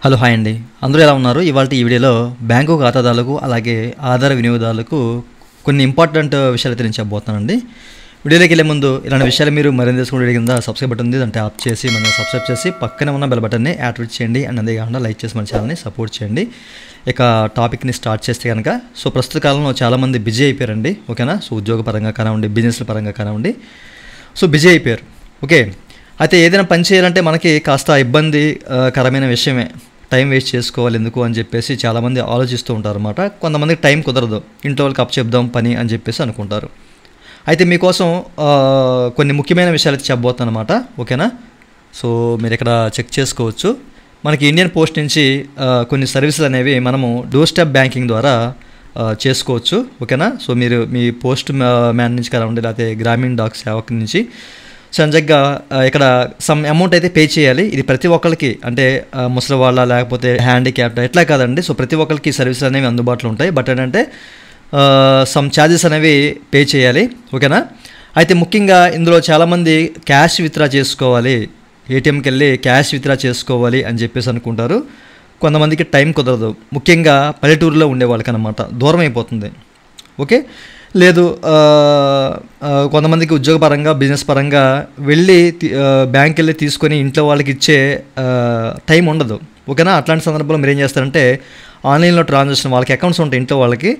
Hello hi అండి, అందరూ ఎలా ఉన్నారు? ఇవాళ ఈ వీడియోలో బ్యాంకు ఖాతాదారులకు అలాగే ఆధార్ వినియోగదారులకు కొన్ని ఇంపార్టెంట్ విషయాలు అయితే నేను చెప్పబోతున్నానండి. వీడియోలోకి వెళ్ళే ముందు ఇలాంటి విషయాలు మీరు మరింత తెలుసుకునే కింద సబ్స్క్రైబ్ బటన్ ఉంది, దాన్ని ట్యాప్ చేసి మనం సబ్స్క్రైబ్ చేసి పక్కనే ఉన్న బెల్ బటన్ని యాక్టివేట్ చేయండి అండ్ అదే కాకుండా లైక్ చేసి మన ఛానల్ని సపోర్ట్ చేయండి. ఇక టాపిక్ని స్టార్ట్ చేస్తే కనుక ప్రస్తుత కాలంలో చాలామంది బిజీ అయిపోయారండి. ఓకేనా? ఉద్యోగ పరంగా కానివ్వండి, బిజినెస్ల పరంగా కానివ్వండి, బిజీ అయిపోయారు. ఓకే, అయితే ఏదైనా పని చేయాలంటే మనకి కాస్త ఇబ్బందికరమైన విషయమే. టైం వేస్ట్ చేసుకోవాలి ఎందుకు అని చెప్పేసి చాలామంది ఆలోచిస్తూ ఉంటారు అన్నమాట. కొంతమందికి టైం కుదరదు, ఇంట్లో వాళ్ళకి చెప్దాం పని అని చెప్పేసి అనుకుంటారు. అయితే మీకోసం కొన్ని ముఖ్యమైన విషయాలు అయితే చెప్పబోతున్నాను అనమాట. ఓకేనా? మీరు ఇక్కడ చెక్ చేసుకోవచ్చు. మనకి ఇండియన్ పోస్ట్ నుంచి కొన్ని సర్వీసులు అనేవి మనము డోర్ స్టెప్ బ్యాంకింగ్ ద్వారా చేసుకోవచ్చు. ఓకేనా? మీరు మీ పోస్ట్ మ్యాన్ నుంచి కానివ్వండి, లేకపోతే గ్రామీణ డాక్ సేవక్ నుంచి సంజగ్గా ఇక్కడ సమ్ అమౌంట్ అయితే పే చేయాలి. ఇది ప్రతి ఒక్కరికి, అంటే ముసలి వాళ్ళ లేకపోతే హ్యాండిక్యాప్డ్ ఎట్లా కాదండి. ప్రతి ఒక్కరికి సర్వీసులు అనేవి అందుబాటులో ఉంటాయి. బట్ ఏంటంటే సమ్ ఛార్జెస్ అనేవి పే చేయాలి. ఓకేనా? అయితే ముఖ్యంగా ఇందులో చాలామంది క్యాష్ విత్డ్రా చేసుకోవాలి, ఏటీఎంకి వెళ్ళి క్యాష్ విత్డ్రా చేసుకోవాలి అని చెప్పేసి అనుకుంటారు. కొంతమందికి టైం కుదరదు, ముఖ్యంగా పల్లెటూరులో ఉండే వాళ్ళకి అన్నమాట, దూరం అయిపోతుంది. ఓకే, లేదు కొంతమందికి ఉద్యోగపరంగా బిజినెస్ పరంగా వెళ్ళి బ్యాంక్ వెళ్ళి తీసుకొని ఇంట్లో వాళ్ళకి ఇచ్చే టైం ఉండదు. ఓకేనా? అట్లాంటి సందర్భంలో మీరు ఏం చేస్తారంటే ఆన్లైన్లో ట్రాన్సాక్షన్, వాళ్ళకి అకౌంట్స్ ఉంటాయి ఇంట్లో వాళ్ళకి.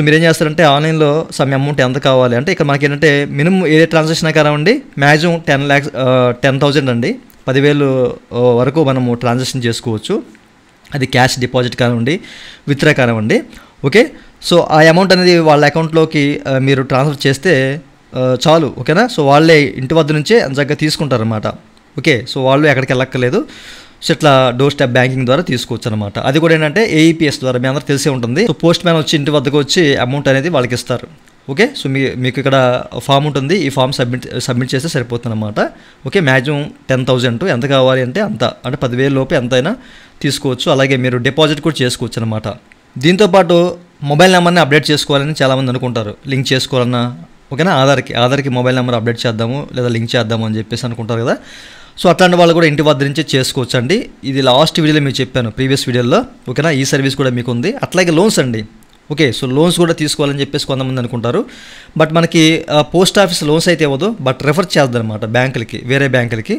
మీరు ఏం చేస్తారంటే ఆన్లైన్లో సమ్ అమౌంట్ ఎంత కావాలి అంటే ఇక్కడ మనకి ఏంటంటే మినిమం ఏ ట్రాన్సాక్షన్ కానివ్వండి మ్యాక్సిమం 10,000 అండి, 10,000 వరకు మనము ట్రాన్సాక్షన్ చేసుకోవచ్చు. అది క్యాష్ డిపాజిట్ కానివ్వండి, విత్డ్రా కానివ్వండి. ఓకే, ఆ అమౌంట్ అనేది వాళ్ళ అకౌంట్లోకి మీరు ట్రాన్స్ఫర్ చేస్తే చాలు. ఓకేనా? వాళ్ళే ఇంటి వద్ద నుంచే అంతగా తీసుకుంటారనమాట. ఓకే, వాళ్ళు ఎక్కడికి వెళ్ళక్కర్లేదు. ఇట్లా డోర్ స్టెప్ బ్యాంకింగ్ ద్వారా తీసుకోవచ్చు అనమాట. అది కూడా ఏంటంటే ఏఈపీఎస్ ద్వారా మీ అందరూ తెలిసే ఉంటుంది. పోస్ట్ మ్యాన్ వచ్చి ఇంటి వద్దకు వచ్చి అమౌంట్ అనేది వాళ్ళకి ఇస్తారు. ఓకే, మీకు ఇక్కడ ఫామ్ ఉంటుంది, ఈ ఫామ్ సబ్మిట్ చేస్తే సరిపోతుంది అనమాట. ఓకే, మ్యాక్సిమం 10,000 ఎంత కావాలి అంటే అంత, అంటే 10,000 లోపే ఎంతైనా తీసుకోవచ్చు. అలాగే మీరు డిపాజిట్ కూడా చేసుకోవచ్చు అనమాట. దీంతోపాటు మొబైల్ నెంబర్ని అప్డేట్ చేసుకోవాలని చాలామంది అనుకుంటారు, లింక్ చేసుకోవాలన్నా. ఓకేనా? ఆధార్కి మొబైల్ నెంబర్ అప్డేట్ చేద్దాము లేదా లింక్ చేద్దాము అని చెప్పేసి అనుకుంటారు కదా. అట్లాంటి వాళ్ళు కూడా ఇంటి వద్ద నుంచే చేసుకోవచ్చు అండి. ఇది లాస్ట్ వీడియోలో మీకు చెప్పాను, ప్రీవియస్ వీడియోలో. ఓకేనా? ఈ సర్వీస్ కూడా మీకు ఉంది. అట్లాగే లోన్స్ అండి. ఓకే, లోన్స్ కూడా తీసుకోవాలని చెప్పేసి కొంతమంది అనుకుంటారు. బట్ మనకి పోస్ట్ ఆఫీస్ లోన్స్ అయితే ఇవ్వదు, బట్ రెఫర్ చేద్దాం అనమాట బ్యాంకులకి, వేరే బ్యాంకులకి.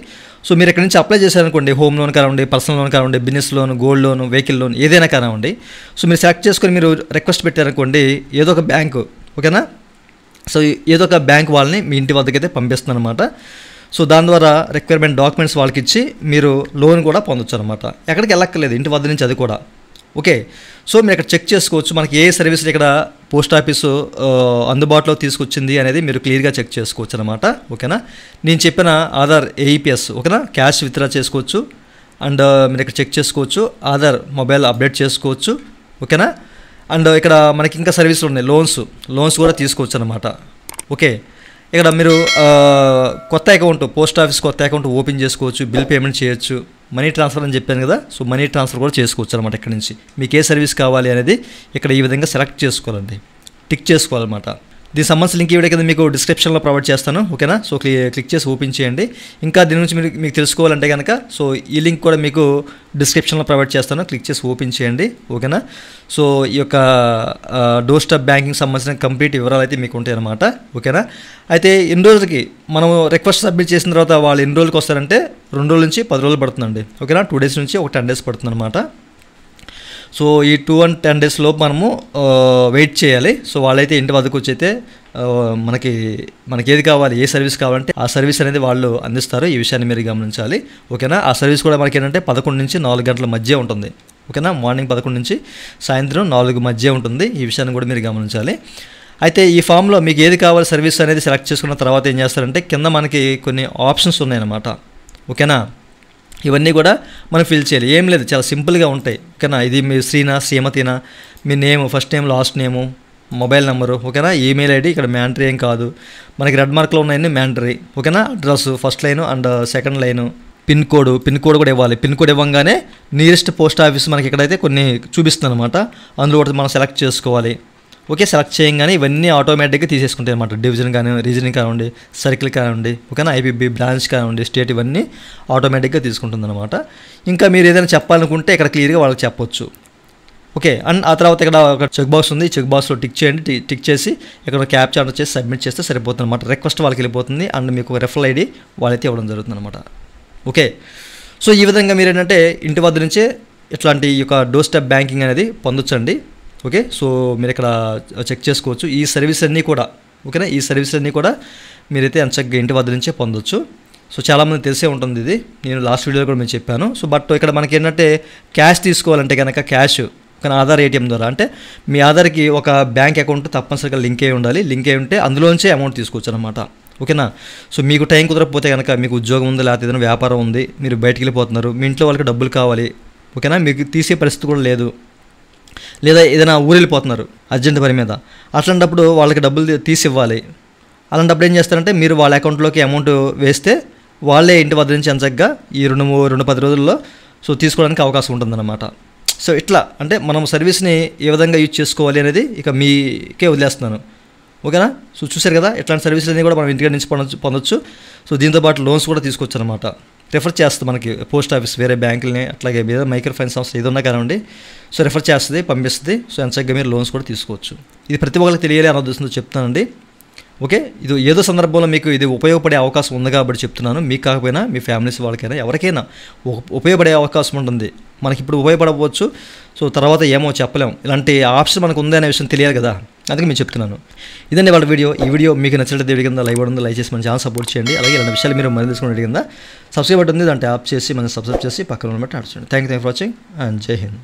మీరు ఇక్కడ నుంచి అప్లై చేశారనుకోండి, హోమ్ లోన్ కానివ్వండి, పర్సనల్ లోన్ కానివ్వండి, business loan, gold loan, vehicle loan, ఏదైనా కానివ్వండి. మీరు సెలెక్ట్ చేసుకొని మీరు రిక్వెస్ట్ పెట్టారనుకోండి, ఏదో ఒక బ్యాంకు. ఓకేనా? ఏదో ఒక బ్యాంక్ వాళ్ళని మీ ఇంటి వద్దకైతే పంపిస్తుంది అనమాట. దాని ద్వారా రిక్వైర్మెంట్ డాక్యుమెంట్స్ వాళ్ళకి ఇచ్చి మీరు లోన్ కూడా పొందొచ్చు అనమాట. ఎక్కడికి వెళ్ళక్కర్లేదు, ఇంటి వద్ద నుంచి అది కూడా. ఓకే, మీరు ఇక్కడ చెక్ చేసుకోవచ్చు మనకి ఏ సర్వీసులు ఇక్కడ పోస్ట్ ఆఫీసు అందుబాటులో తీసుకొచ్చింది అనేది మీరు క్లియర్గా చెక్ చేసుకోవచ్చు అనమాట. ఓకేనా? నేను చెప్పిన ఆధార్ ఏఈపీఎస్, ఓకేనా, క్యాష్ విత్డ్రా చేసుకోవచ్చు అండ్ మీరు ఇక్కడ చెక్ చేసుకోవచ్చు, ఆధార్ మొబైల్ అప్డేట్ చేసుకోవచ్చు. ఓకేనా? అండ్ ఇక్కడ మనకి ఇంకా సర్వీసులు ఉన్నాయి, లోన్స్ కూడా తీసుకోవచ్చు అనమాట. ఓకే, ఇక్కడ మీరు కొత్త అకౌంట్, పోస్ట్ ఆఫీస్ కొత్త అకౌంట్ ఓపెన్ చేసుకోవచ్చు, బిల్ పేమెంట్ చేయొచ్చు, మనీ ట్రాన్స్ఫర్ అని చెప్పాను కదా. మనీ ట్రాన్స్ఫర్ కూడా చేసుకోవచ్చు అనమాట. ఇక్కడ నుంచి మీకు ఏ సర్వీస్ కావాలి అనేది ఇక్కడ ఈ విధంగా సెలెక్ట్ చేసుకోవాలండి, టిక్ చేసుకోవాలన్నమాట. దీనికి సంబంధించిన లింక్ ఈ వీడియో కింద మీకు డిస్క్రిప్షన్లో ప్రొవైడ్ చేస్తాను. ఓకేనా? క్లిక్ చేసి ఓపెన్ చేయండి. ఇంకా దీని నుంచి మీకు తెలుసుకోవాలంటే కనుక ఈ లింక్ కూడా మీకు డిస్క్రిప్షన్లో ప్రొవైడ్ చేస్తాను, క్లిక్ చేసి ఓపెన్ చేయండి. ఓకేనా? ఈ యొక్క డోర్ స్టెప్ బ్యాంకింగ్ సంబంధించిన కంప్లీట్ వివరాలు అయితే మీకు ఉంటాయి అనమాట. ఓకేనా? అయితే ఎన్ని రోజులకి మనం రిక్వెస్ట్ సబ్మిట్ చేసిన తర్వాత వాళ్ళు ఎన్ని రోజులకి వస్తారంటే 2 రోజుల నుంచి 10 రోజులు పడుతుందండి. ఓకేనా? 2 డేస్ నుంచి ఒక 10 డేస్ పడుతుంది అనమాట. ఈ 2 and 10 డేస్ లోపు మనము వెయిట్ చేయాలి. వాళ్ళైతే ఇంటి వద్దకు వచ్చి అయితే మనకి ఏది కావాలి, ఏ సర్వీస్ కావాలంటే ఆ సర్వీస్ అనేది వాళ్ళు అందిస్తారు. ఈ విషయాన్ని మీరు గమనించాలి. ఓకేనా? ఆ సర్వీస్ కూడా మనకి ఏంటంటే 11 నుంచి 4 గంటల మధ్య ఉంటుంది. ఓకేనా? మార్నింగ్ 11 నుంచి సాయంత్రం 4 మధ్య ఉంటుంది. ఈ విషయాన్ని కూడా మీరు గమనించాలి. అయితే ఈ ఫామ్లో మీకు ఏది కావాలి సర్వీస్ అనేది సెలెక్ట్ చేసుకున్న తర్వాత ఏం చేస్తారంటే కింద మనకి కొన్ని ఆప్షన్స్ ఉన్నాయన్నమాట. ఓకేనా? ఇవన్నీ కూడా మనం ఫిల్ చేయాలి. ఏం లేదు, చాలా సింపుల్గా ఉంటాయి. ఓకేనా? ఇది మీ శ్రీనా, శ్రీమతినా, మీ name, first name, last name, mobile number. ఓకేనా? ఈమెయిల్ ఐడి ఇక్కడ మ్యాండరీ ఏం కాదు, మనకి రెడ్ మార్క్లో ఉన్నాయన్నీ మ్యాండరీ. ఓకేనా? Address first line and second line, pin code కూడా ఇవ్వాలి. పిన్ కోడ్ ఇవ్వగానే నియరెస్ట్ పోస్ట్ ఆఫీస్ మనకి ఇక్కడైతే కొన్ని చూపిస్తుంది అనమాట, అందులో ఒకటి మనం సెలెక్ట్ చేసుకోవాలి. ఓకే, సెలెక్ట్ చేయగానే ఇవన్నీ ఆటోమేటిక్గా తీసేసుకుంటాయి అనమాట. డివిజన్ కానీ, రీజనింగ్ కానివ్వండి, సర్కిల్ కానివ్వండి, ఓకేనా, ఐపీబీ బ్రాంచ్ కానివ్వండి, స్టేట్, ఇవన్నీ ఆటోమేటిక్గా తీసుకుంటుంది అనమాట. ఇంకా మీరు ఏదైనా చెప్పాలనుకుంటే ఇక్కడ క్లియర్గా వాళ్ళకి చెప్పొచ్చు. ఓకే, అండ్ ఆ తర్వాత ఇక్కడ ఒక చెక్ బాక్స్ ఉంది, చెక్ బాక్స్లో టిక్ చేయండి. టిక్ చేసి ఇక్కడ క్యాప్చా ఆర్డర్ చేసి సబ్మిట్ చేస్తే సరిపోతుంది అనమాట. రిక్వెస్ట్ వాళ్ళకి వెళ్ళిపోతుంది అండ్ మీకు రెఫరల్ ఐడి వాళ్ళైతే ఇవ్వడం జరుగుతుంది అనమాట. ఓకే, సో ఈ విధంగా మీరు ఏంటంటే ఇంటి వద్ద నుంచే ఇట్లాంటి ఈ యొక్క డోర్ స్టెప్ బ్యాంకింగ్ అనేది పొందొచ్చండి. ఓకే, సో మీరు ఇక్కడ చెక్ చేసుకోవచ్చు ఈ సర్వీస్ అన్నీ కూడా. ఓకేనా, ఈ సర్వీస్ అన్నీ కూడా మీరైతే ఎంచక్కగా ఇంటి వద్ద నుంచే పొందొచ్చు. సో చాలామంది తెలిసే ఉంటుంది ఇది, నేను లాస్ట్ వీడియోలో కూడా నేను చెప్పాను. సో బట్ ఇక్కడ మనకి ఏంటంటే క్యాష్ తీసుకోవాలంటే కనుక క్యాష్ కానీ ఆధార్ ఏటీఎం ద్వారా, అంటే మీ ఆధార్కి ఒక బ్యాంక్ అకౌంట్ తప్పనిసరిగా లింక్ అయి ఉండాలి. లింక్ అయి ఉంటే అందులోంచే అమౌంట్ తీసుకోవచ్చు అనమాట. ఓకేనా, సో మీకు టైం కుదరకపోతే కనుక, మీకు ఉద్యోగం ఉంది లేకపోతే ఏదైనా వ్యాపారం ఉంది, మీరు బయటికి వెళ్ళిపోతున్నారు, మీ ఇంట్లో వాళ్ళకి డబ్బులు కావాలి, ఓకేనా, మీకు తీసే పరిస్థితి కూడా లేదు, లేదా ఏదైనా ఊరు వెళ్ళిపోతున్నారు అర్జెంట్ పని మీద, అట్లాంటప్పుడు వాళ్ళకి డబ్బులు తీసి ఇవ్వాలి. అలాంటప్పుడు ఏం చేస్తారంటే మీరు వాళ్ళ అకౌంట్లోకి అమౌంట్ వేస్తే వాళ్ళే ఇంటి వద్ద నుంచి ఎంచక్కగా ఈ 2-10 రోజుల్లో సో తీసుకోవడానికి అవకాశం ఉంటుందన్నమాట. సో ఇట్లా అంటే మనం సర్వీస్ని ఏ విధంగా యూజ్ చేసుకోవాలి అనేది ఇక మీకే వదిలేస్తున్నాను. ఓకేనా, సో చూసారు కదా, ఇట్లాంటి సర్వీసులన్నీ కూడా మనం ఇంటికి నుంచి పొందొచ్చు. సో దీంతోపాటు లోన్స్ కూడా తీసుకోవచ్చు అనమాట. రిఫర్ చేస్తుంది మనకి పోస్ట్ ఆఫీస్, వేరే బ్యాంకులని, అట్లాగే వేరే మైక్రో ఫైనాన్స్ సంస్థ ఏదన్నా కానివ్వండి, సో రిఫర్ చేస్తుంది, పంపిస్తుంది. సో ఎంచక్కగా మీరు లోన్స్ కూడా తీసుకోవచ్చు. ఇది ప్రతి ఒక్కరికి తెలియాలి అన్న ఉద్దేశంతో చెప్తానండి. ఓకే, ఇది ఏదో సందర్భంలో మీకు ఇది ఉపయోగపడే అవకాశం ఉంది కాబట్టి చెప్తున్నాను. మీకు కాకపోయినా మీ ఫ్యామిలీస్ వాళ్ళకైనా ఎవరికైనా ఉపయోగపడే అవకాశం ఉంటుంది. మనకి ఇప్పుడు ఉపయోగపడవచ్చు, సో తర్వాత ఏమో చెప్పలేం. ఇలాంటి ఆప్షన్ మనకు ఉంది అనే విషయం తెలియాలి కదా, అందుకే నేను చెప్తున్నాను. ఇదండి వాళ్ళ వీడియో. ఈ వీడియో మీకు నచ్చినట్లయితే వీడియో కింద లైక్ ఉంది, లైక్ చేసి మన ఛానల్ సపోర్ట్ చేయండి. అలాగే ఇలాంటి విషయాలు మీరు మళ్ళీ తెలుసుకునే కింద సబ్స్క్రైబ్ బటన్ ఉంది, దాన్ని ట్యాప్ చేసి మనం సబ్స్క్రైబ్ చేసి పక్కన ఉన్నట్టు నడుచండి. Thank you for watching and Jai Hind.